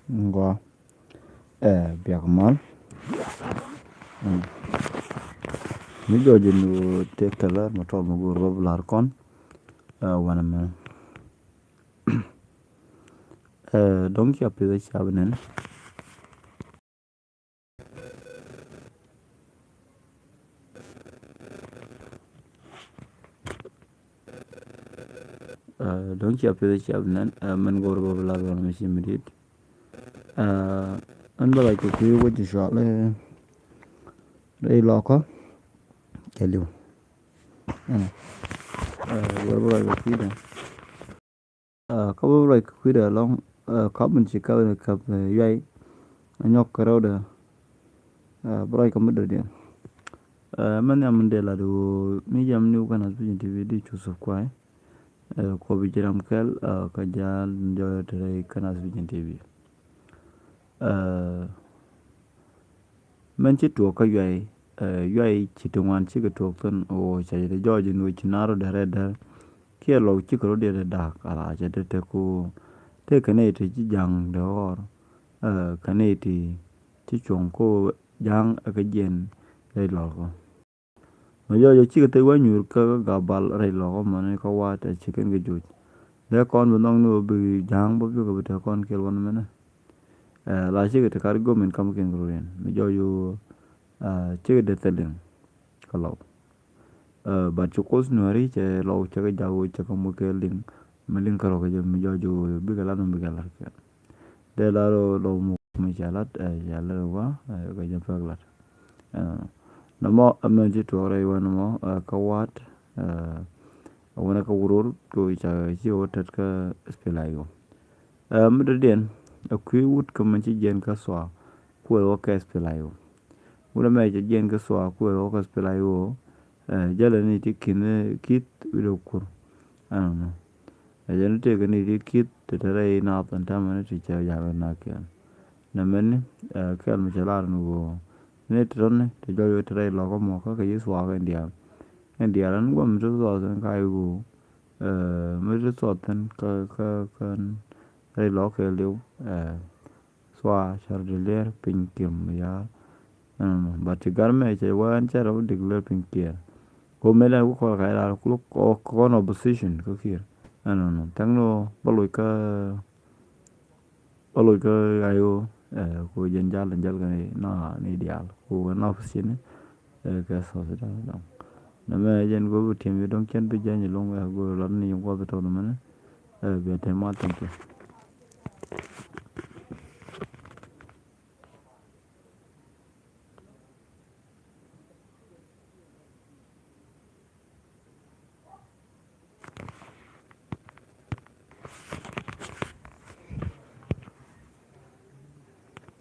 Ngwa biak mal mi joji nu tekala ma to mu go lar kon wana me donc ya pede chabnen donc ya pede chabnen man go lar wana me simrit an bala ko ku wo ji shale dai loko keliu go bala ko ku da ka bo bala ko ku da long ka mun ci ka yai anyok karo da bala ko mudo dia man ya mun de la do mi jam ni Naath Vision TV di chusuf kwai ko bi jiram kel ka jal njo tere Naath Vision TV man ci to ka yai ci to wan ci ga to ton o cha de joji no ci naro de reda ke lo ci ko de da kala ja de te ku te ka ne te ci jang de or ka ne ti ci chong ko jang ka jen de lo ko ma jo ci ga te wa nyur ka ga bal re lo ko man ko wa te ci ken ga ju de kon bu nong no bi jang bo bi ko te kon kel won mena la ci ga te kar go men kam ken ro yen ma jo yu ci ga de telen ka lo ba chu ko no ri che lo che ga jawo che ko mo ke ling ma ling ka ro ga mi jo ju bi ga la no bi ga la ke de la lo mo mi jalat ya la wa ga ja fa la no mo am ji to re wa no mo ka wat wana ka wurur ko cha ji o tat ka spelayo mi de den ku wut ka man ci jen ka so ku o ka spelayo wala me ci jen ka so ku o ka spelayo jala ni ti kin kit wido kur ano jala te ga ni ti kit te tere na tan ta man ti cha ya na ke na men ka mi chala no ne tron te jo yo tere lo ko mo ka yi so ga ndia ran go mi so tan ka yu mi so tan ka re lo ke liu so char de ler pin kim ya ba ti gar me che wan cha ro de ler pin kia ko me la ko ka la ko no position ko kir no tang no baloi ka ayo ko jen jal ga ni dial ko na position ka so da na me jen go tim don ken bi jen long go ran ni go to no me be te ma thank you